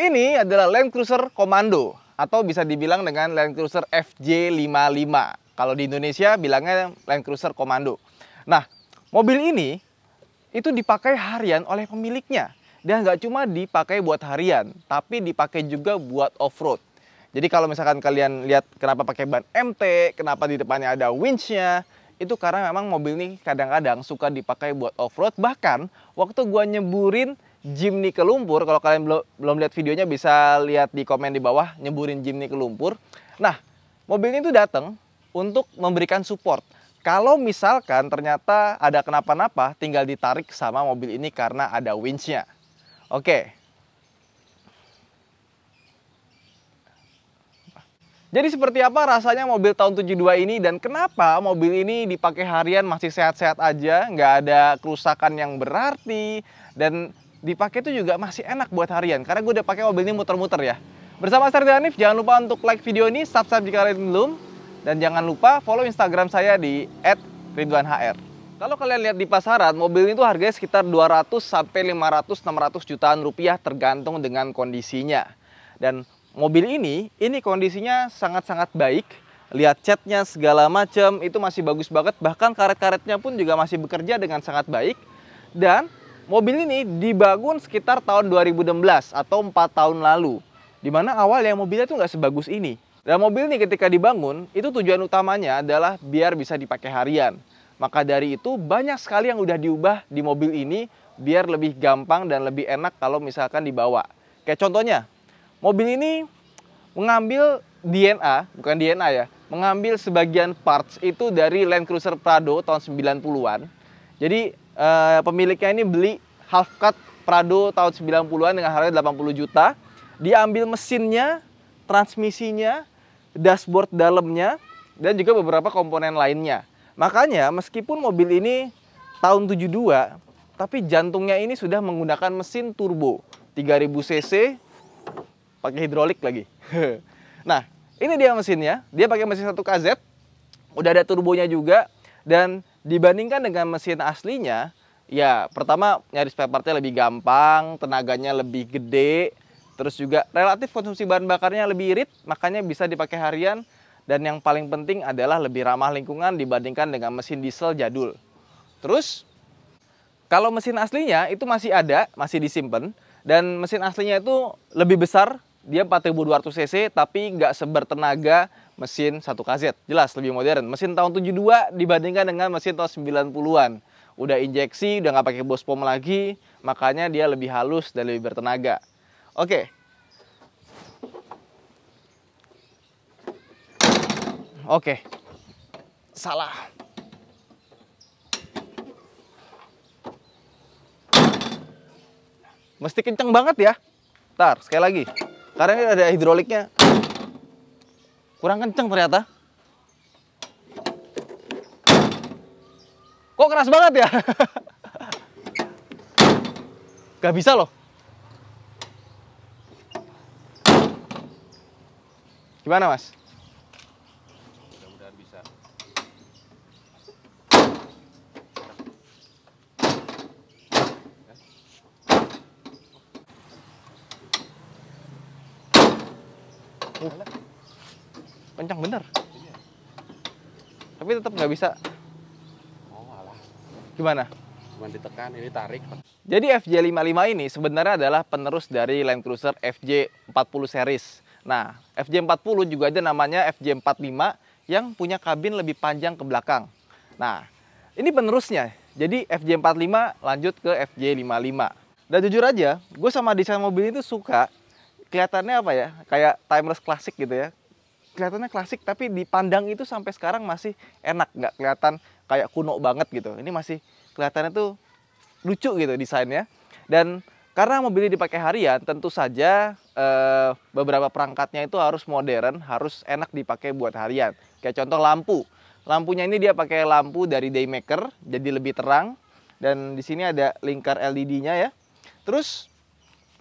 ini adalah Land Cruiser Komando atau bisa dibilang dengan Land Cruiser FJ55. Kalau di Indonesia bilangnya Land Cruiser Komando. Nah, mobil ini itu dipakai harian oleh pemiliknya. Dan nggak cuma dipakai buat harian, tapi dipakai juga buat off-road. Jadi kalau misalkan kalian lihat kenapa pakai ban MT, kenapa di depannya ada winch-nya, itu karena memang mobil ini kadang-kadang suka dipakai buat off-road. Bahkan waktu gua nyeburin Jimny ke lumpur, kalau kalian belum lihat videonya bisa lihat di komen di bawah, nyeburin Jimny ke lumpur. Nah, mobil ini tuh datang untuk memberikan support. Kalau misalkan ternyata ada kenapa-napa, tinggal ditarik sama mobil ini karena ada winch-nya. Oke. Jadi seperti apa rasanya mobil tahun 72 ini dan kenapa mobil ini dipakai harian masih sehat-sehat aja, nggak ada kerusakan yang berarti, dan dipakai itu juga masih enak buat harian karena gue udah pakai mobil ini muter-muter ya. Bersama saya Hanif, jangan lupa untuk like video ini, subscribe jika kalian belum, dan jangan lupa follow Instagram saya di @ridwanhr. Kalau kalian lihat di pasaran, mobil ini tuh harganya sekitar 200 sampai 500-600 jutaan rupiah tergantung dengan kondisinya. Dan mobil ini kondisinya sangat-sangat baik. Lihat catnya segala macam itu masih bagus banget, bahkan karet-karetnya pun juga masih bekerja dengan sangat baik. Dan mobil ini dibangun sekitar tahun 2016 atau 4 tahun lalu. Dimana awalnya mobilnya tuh nggak sebagus ini. Dan mobil ini ketika dibangun, itu tujuan utamanya adalah biar bisa dipakai harian. Maka dari itu banyak sekali yang udah diubah di mobil ini biar lebih gampang dan lebih enak kalau misalkan dibawa. Kayak contohnya, mobil ini mengambil DNA, bukan DNA ya, mengambil sebagian parts itu dari Land Cruiser Prado tahun 90-an. Jadi pemiliknya ini beli half cut Prado tahun 90-an dengan harga 80 juta. Diambil mesinnya, transmisinya, dashboard dalamnya, dan juga beberapa komponen lainnya. Makanya meskipun mobil ini tahun 72, tapi jantungnya ini sudah menggunakan mesin turbo 3000 cc pakai hidrolik lagi. Nah, ini dia mesinnya. Dia pakai mesin 1KZ. Udah ada turbonya juga, dan dibandingkan dengan mesin aslinya, ya pertama nyari spare partnya lebih gampang, tenaganya lebih gede, terus juga relatif konsumsi bahan bakarnya lebih irit, makanya bisa dipakai harian. Dan yang paling penting adalah lebih ramah lingkungan dibandingkan dengan mesin diesel jadul. Terus, kalau mesin aslinya itu masih ada, masih disimpan. Dan mesin aslinya itu lebih besar, dia 4200 cc, tapi nggak sebertenaga mesin 1KZ. Jelas, lebih modern. Mesin tahun 72 dibandingkan dengan mesin tahun 90-an. Udah injeksi, udah nggak pakai bos pom lagi, makanya dia lebih halus dan lebih bertenaga. Oke. Oke, salah. Mesti kenceng banget ya. Ntar, sekali lagi. Karena ini ada hidroliknya. Kurang kenceng ternyata. Kok keras banget ya? Gak bisa loh. Gimana, Mas? Bisa. Kencang bener. Tapi tetap nggak bisa. Oh alah. Gimana? Cuman ditekan, ini tarik. Jadi FJ55 ini sebenarnya adalah penerus dari Land Cruiser FJ40 series. Nah, FJ40 juga ada namanya FJ45 yang punya kabin lebih panjang ke belakang. Nah, ini penerusnya. Jadi FJ45 lanjut ke FJ55. Dan jujur aja, gue sama desain mobil itu suka. Kelihatannya apa ya, kayak timeless klasik gitu ya. Kelihatannya klasik, tapi dipandang itu sampai sekarang masih enak. Nggak kelihatan kayak kuno banget gitu. Ini masih kelihatannya tuh lucu gitu desainnya. Dan karena mobil ini dipakai harian, tentu saja beberapa perangkatnya itu harus modern, harus enak dipakai buat harian. Kayak contoh lampu. Lampunya ini dia pakai lampu dari Daymaker, jadi lebih terang. Dan di sini ada lingkar LED-nya ya. Terus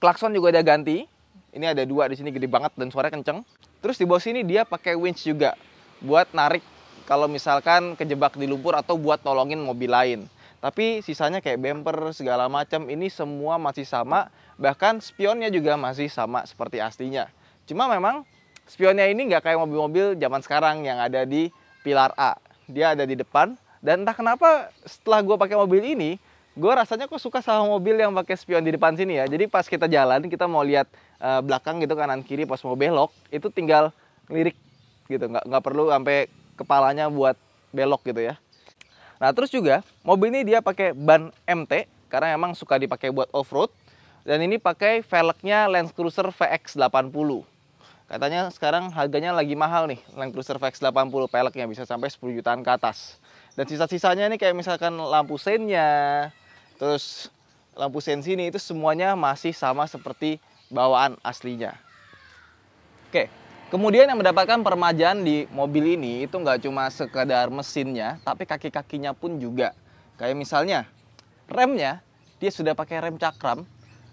klakson juga ada ganti. Ini ada dua di sini gede banget dan suaranya kenceng. Terus di bawah sini dia pakai winch juga buat narik kalau misalkan kejebak di lumpur atau buat tolongin mobil lain. Tapi sisanya kayak bumper segala macam ini semua masih sama, bahkan spionnya juga masih sama seperti aslinya. Cuma memang spionnya ini nggak kayak mobil-mobil zaman sekarang yang ada di pilar A. Dia ada di depan, dan entah kenapa setelah gue pakai mobil ini, gue rasanya kok suka sama mobil yang pakai spion di depan sini ya. Jadi pas kita jalan, kita mau lihat belakang gitu, kanan kiri, pas mau belok, itu tinggal ngelirik gitu, nggak perlu sampai kepalanya buat belok gitu ya. Nah terus juga mobil ini dia pakai ban MT karena emang suka dipakai buat off-road. Dan ini pakai velgnya Land Cruiser VX80. Katanya sekarang harganya lagi mahal nih Land Cruiser VX80 velgnya, bisa sampai 10 jutaan ke atas. Dan sisa-sisanya ini kayak misalkan lampu seinnya, terus lampu sein sini, itu semuanya masih sama seperti bawaan aslinya. Oke. Kemudian yang mendapatkan peremajaan di mobil ini itu nggak cuma sekedar mesinnya, tapi kaki-kakinya pun juga. Kayak misalnya remnya, dia sudah pakai rem cakram,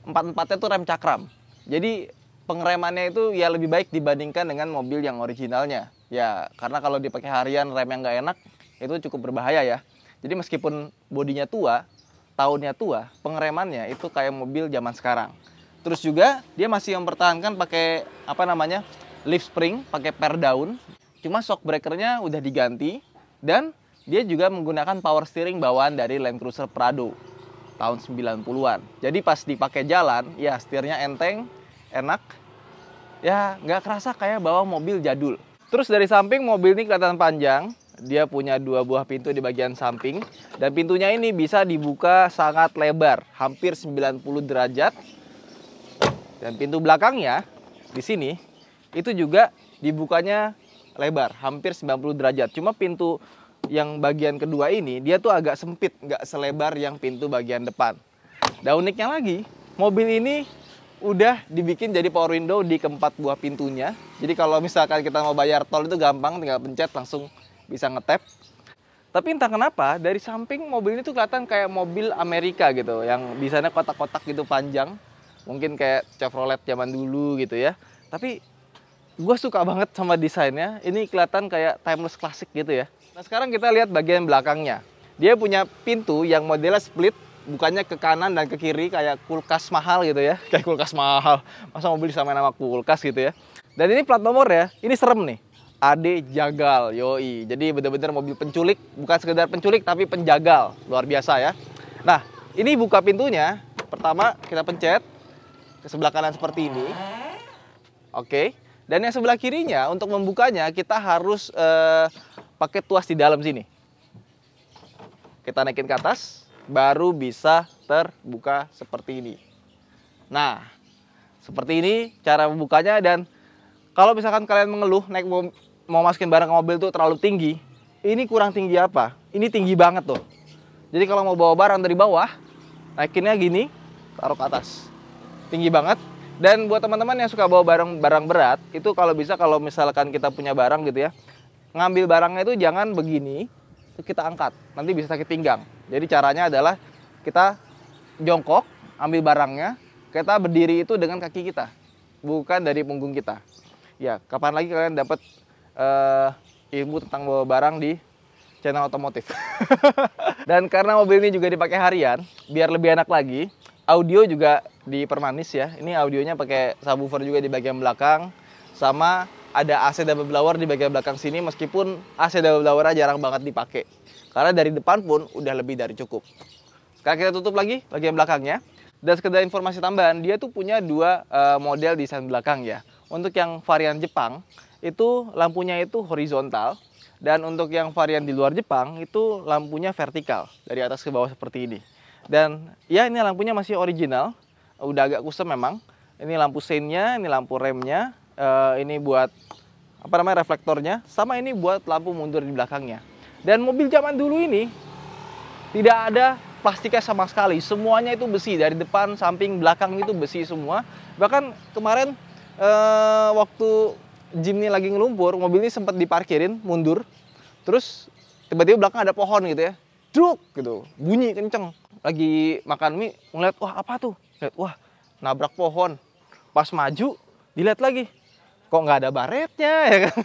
empat-empatnya tuh rem cakram. Jadi pengeremannya itu ya lebih baik dibandingkan dengan mobil yang originalnya. Ya karena kalau dipakai harian rem yang nggak enak, itu cukup berbahaya ya. Jadi meskipun bodinya tua, tahunnya tua, pengeremannya itu kayak mobil zaman sekarang. Terus juga dia masih mempertahankan pakai lift spring, pakai per daun. Cuma shock breakernya udah diganti. Dan dia juga menggunakan power steering bawaan dari Land Cruiser Prado tahun 90-an. Jadi pas dipakai jalan, ya setirnya enteng, enak. Ya nggak kerasa kayak bawa mobil jadul. Terus dari samping mobil ini kelihatan panjang. Dia punya 2 buah pintu di bagian samping. Dan pintunya ini bisa dibuka sangat lebar, hampir 90 derajat. Dan pintu belakangnya di sini itu juga dibukanya lebar, hampir 90 derajat. Cuma pintu yang bagian kedua ini, dia tuh agak sempit, nggak selebar yang pintu bagian depan. Dan uniknya lagi, mobil ini udah dibikin jadi power window di keempat buah pintunya. Jadi kalau misalkan kita mau bayar tol itu gampang, tinggal pencet langsung bisa ngetap. Tapi entah kenapa, dari samping mobil ini tuh kelihatan kayak mobil Amerika gitu, yang desainnya kotak-kotak gitu panjang. Mungkin kayak Chevrolet zaman dulu gitu ya. Tapi gue suka banget sama desainnya. Ini kelihatan kayak timeless klasik gitu ya. Nah sekarang kita lihat bagian belakangnya. Dia punya pintu yang modelnya split, bukannya ke kanan dan ke kiri kayak kulkas mahal gitu ya. Kayak kulkas mahal. Masa mobil disamain sama kulkas gitu ya. Dan ini plat nomor ya, ini serem nih. AD Jagal, yoi. Jadi bener-bener mobil penculik, bukan sekedar penculik tapi penjagal. Luar biasa ya. Nah ini buka pintunya. Pertama kita pencet ke sebelah kanan seperti ini. Oke. Dan yang sebelah kirinya, untuk membukanya kita harus pakai tuas di dalam sini. Kita naikin ke atas, baru bisa terbuka seperti ini. Nah, seperti ini cara membukanya. Dan kalau misalkan kalian mengeluh, mau masukin barang ke mobil tuh terlalu tinggi. Ini kurang tinggi apa? Ini tinggi banget tuh. Jadi kalau mau bawa barang dari bawah, naikinnya gini, taruh ke atas. Tinggi banget. Dan buat teman-teman yang suka bawa barang berat, itu kalau bisa, kalau misalkan kita punya barang gitu ya, ngambil barangnya itu jangan begini, kita angkat, nanti bisa sakit pinggang. Jadi caranya adalah kita jongkok, ambil barangnya, kita berdiri itu dengan kaki kita, bukan dari punggung kita. Ya, kapan lagi kalian dapat ilmu tentang bawa barang di channel otomotif. Dan karena mobil ini juga dipakai harian, biar lebih enak lagi, audio juga dipermanis ya. Ini audionya pakai subwoofer juga di bagian belakang. Sama ada AC double blower di bagian belakang sini. Meskipun AC double blower jarang banget dipakai. Karena dari depan pun udah lebih dari cukup. Sekarang kita tutup lagi bagian belakangnya. Dan sekedar informasi tambahan, dia tuh punya 2 model desain belakang ya. Untuk yang varian Jepang, itu lampunya itu horizontal. Dan untuk yang varian di luar Jepang, itu lampunya vertikal. Dari atas ke bawah seperti ini. Dan ya ini lampunya masih original, udah agak custom memang. Ini lampu seinnya, ini lampu remnya, ini buat reflektornya, sama ini buat lampu mundur di belakangnya. Dan mobil zaman dulu ini tidak ada plastiknya sama sekali, semuanya itu besi, dari depan, samping, belakang itu besi semua. Bahkan kemarin waktu Jimny lagi ngelumpur, mobil ini sempat diparkirin mundur, terus tiba-tiba belakang ada pohon gitu ya, duk gitu, bunyi kenceng. Lagi makan mie, ngeliat, wah apa tuh? Lihat, wah nabrak pohon. Pas maju, dilihat lagi, kok nggak ada baretnya ya kan?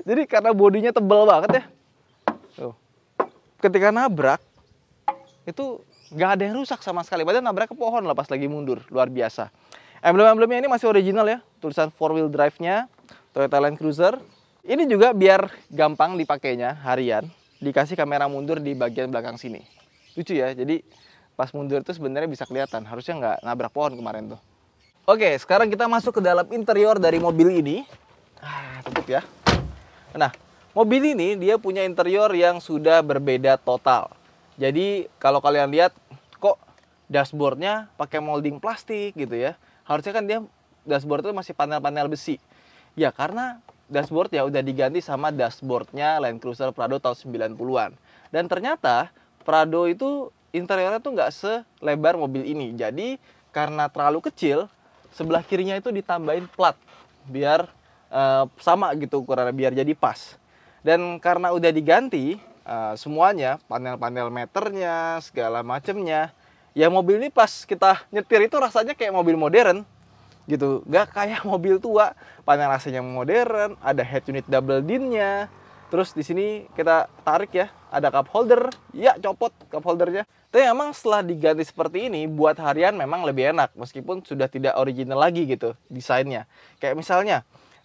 Jadi karena bodinya tebal banget ya. Tuh. Ketika nabrak, itu nggak ada yang rusak sama sekali. Padahal nabrak ke pohon lah pas lagi mundur, luar biasa. Emblem-emblemnya ini masih original ya, tulisan 4-wheel drive-nya, Toyota Land Cruiser. Ini juga biar gampang dipakainya harian, dikasih kamera mundur di bagian belakang sini. Lucu ya, jadi pas mundur itu sebenarnya bisa kelihatan, harusnya nggak nabrak pohon kemarin tuh. Oke, sekarang kita masuk ke dalam interior dari mobil ini. Tutup ya. Nah, mobil ini dia punya interior yang sudah berbeda total. Jadi kalau kalian lihat kok dashboardnya pakai molding plastik gitu ya. Harusnya kan dia dashboard itu masih panel-panel besi. Ya karena dashboard ya udah diganti sama dashboardnya Land Cruiser Prado tahun 90-an. Dan ternyata Prado itu interiornya tuh nggak selebar mobil ini. Jadi karena terlalu kecil, sebelah kirinya itu ditambahin plat biar sama gitu ukurannya, biar jadi pas. Dan karena udah diganti semuanya, panel-panel meternya, segala macemnya, ya mobil ini pas kita nyetir itu rasanya kayak mobil modern gitu, nggak kayak mobil tua. Panel AC-nya modern, ada head unit double din-nya. Terus di sini kita tarik ya, ada cup holder, ya copot cup holdernya. Tapi memang setelah diganti seperti ini, buat harian memang lebih enak, meskipun sudah tidak original lagi gitu desainnya. Kayak misalnya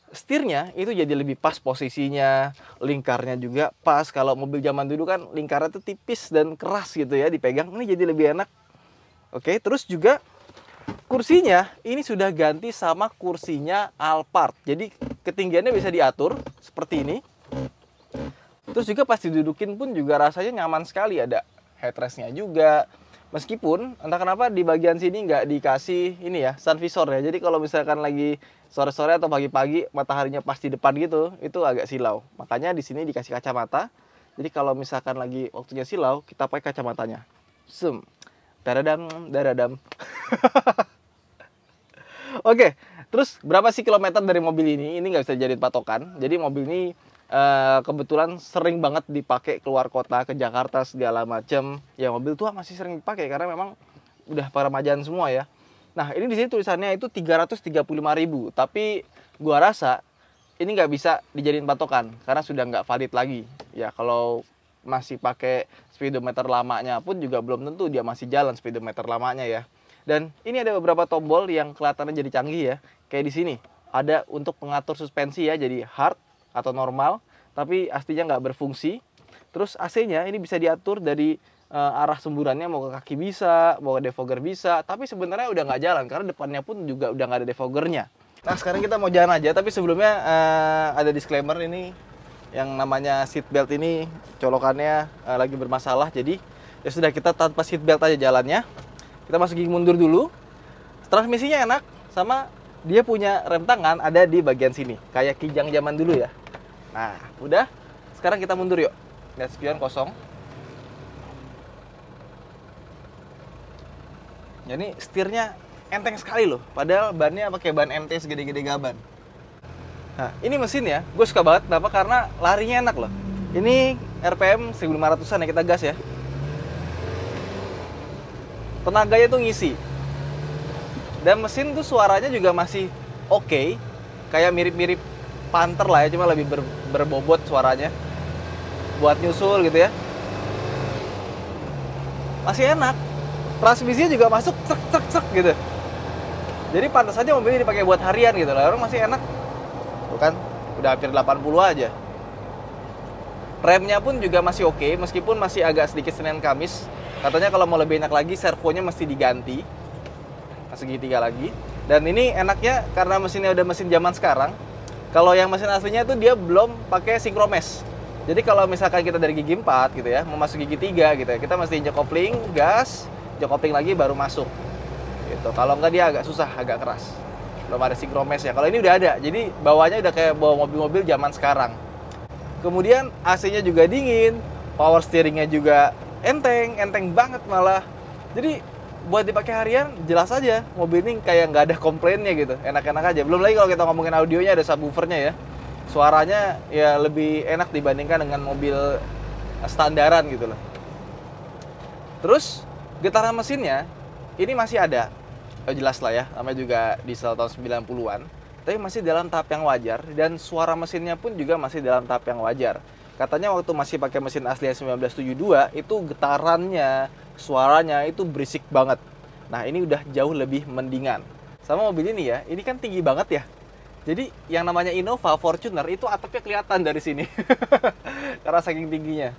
setirnya itu jadi lebih pas posisinya, lingkarnya juga pas. Kalau mobil zaman dulu kan lingkarnya tuh tipis dan keras gitu ya dipegang, ini jadi lebih enak. Oke, terus juga kursinya ini sudah ganti sama kursinya Alphard. Jadi ketinggiannya bisa diatur seperti ini. Terus juga pas didudukin pun juga rasanya nyaman sekali, ada headrestnya juga. Meskipun entah kenapa di bagian sini nggak dikasih ini ya, sun visor ya. Jadi kalau misalkan lagi sore-sore atau pagi-pagi mataharinya pas di depan gitu, itu agak silau. Makanya di sini dikasih kacamata. Jadi kalau misalkan lagi waktunya silau, kita pakai kacamatanya. Daradam, daradam. Oke, terus berapa sih kilometer dari mobil ini? Ini nggak bisa jadi patokan. Jadi mobil ini kebetulan sering banget dipakai keluar kota, ke Jakarta segala macam. Ya mobil tua masih sering dipakai karena memang udah peremajaan semua ya. Nah ini di sini tulisannya itu 335.000, tapi gua rasa ini nggak bisa dijadiin patokan karena sudah nggak valid lagi. Ya kalau masih pakai speedometer lamanya pun juga belum tentu dia masih jalan speedometer lamanya ya. Dan ini ada beberapa tombol yang kelihatannya jadi canggih ya. Kayak di sini ada untuk pengatur suspensi ya, jadi hard atau normal, tapi aslinya nggak berfungsi. Terus AC-nya ini bisa diatur dari arah semburannya, mau ke kaki bisa, mau ke defogger bisa, tapi sebenarnya udah nggak jalan karena depannya pun juga udah nggak ada defoggernya. Nah sekarang kita mau jalan aja, tapi sebelumnya ada disclaimer, ini yang namanya seat belt ini colokannya lagi bermasalah, jadi ya sudah kita tanpa seat belt aja jalannya. Kita masuk gigi mundur dulu. Transmisinya enak, sama dia punya rem tangan ada di bagian sini, kayak Kijang zaman dulu ya. Nah, udah. Sekarang kita mundur yuk. Lihat spion kosong. Jadi setirnya enteng sekali loh. Padahal bannya pakai ban MT segede-gede gaban. Nah, ini mesin ya. Gue suka banget. Kenapa? Karena larinya enak loh. Ini RPM 1500-an ya, kita gas ya. Tenaganya tuh ngisi. Dan mesin tuh suaranya juga masih oke. Kayak mirip-mirip Panther lah ya, cuma lebih berbobot suaranya. Buat nyusul gitu ya. Masih enak. Transmisinya juga masuk cek gitu. Jadi pantas aja mobil ini dipakai buat harian gitu lah. Orang masih enak. Tuh kan, udah hampir 80 aja. Remnya pun juga masih oke, meskipun masih agak sedikit Senin Kamis. Katanya kalau mau lebih enak lagi, servonya mesti diganti. Segitiga lagi. Dan ini enaknya karena mesinnya udah mesin zaman sekarang. Kalau yang mesin aslinya itu dia belum pakai synchromess. Jadi kalau misalkan kita dari gigi 4 gitu ya, mau masuk gigi 3 gitu ya, kita mesti injek kopling, gas, injek kopling lagi baru masuk. Gitu. Kalau enggak dia agak susah, agak keras. Belum ada synchromess ya. Kalau ini udah ada. Jadi bawahnya udah kayak bawa mobil-mobil zaman sekarang. Kemudian AC-nya juga dingin, power steeringnya juga enteng banget malah. Jadi buat dipakai harian jelas aja mobil ini kayak nggak ada komplainnya gitu, enak-enak aja. Belum lagi kalau kita ngomongin audionya, ada subwoofernya ya, suaranya ya lebih enak dibandingkan dengan mobil standaran gitu loh. Terus getaran mesinnya ini masih ada, jelas lah ya, namanya juga diesel tahun 90-an, tapi masih dalam tahap yang wajar, dan suara mesinnya pun juga masih dalam tahap yang wajar. Katanya waktu masih pakai mesin asli 1972 itu getarannya, suaranya itu berisik banget. Nah, ini udah jauh lebih mendingan. Sama mobil ini ya, ini kan tinggi banget ya. Jadi yang namanya Innova Fortuner itu atapnya kelihatan dari sini. Karena saking tingginya.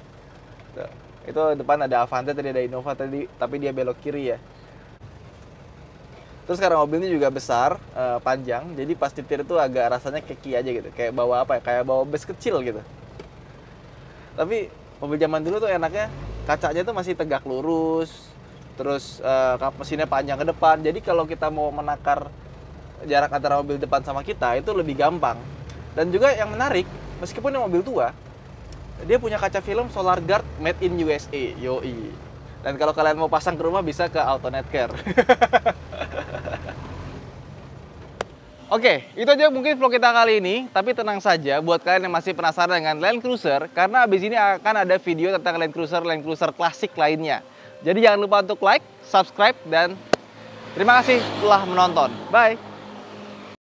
Tuh. Itu depan ada Avante, tadi ada Innova tadi, tapi dia belok kiri ya. Terus karena mobil ini juga besar, panjang, jadi pas nyetir itu agak rasanya keki aja gitu. Kayak bawa apa ya? Kayak bawa bus kecil gitu. Tapi mobil zaman dulu tuh enaknya kacanya tuh masih tegak lurus. Terus mesinnya panjang ke depan. Jadi kalau kita mau menakar jarak antara mobil depan sama kita itu lebih gampang. Dan juga yang menarik, meskipun ini mobil tua, dia punya kaca film Solar Guard made in USA. Yoi. Dan kalau kalian mau pasang ke rumah bisa ke Autonet Care. Oke, itu aja mungkin vlog kita kali ini. Tapi tenang saja buat kalian yang masih penasaran dengan Land Cruiser, karena abis ini akan ada video tentang Land Cruiser klasik lainnya. Jadi jangan lupa untuk like, subscribe, dan terima kasih telah menonton. Bye!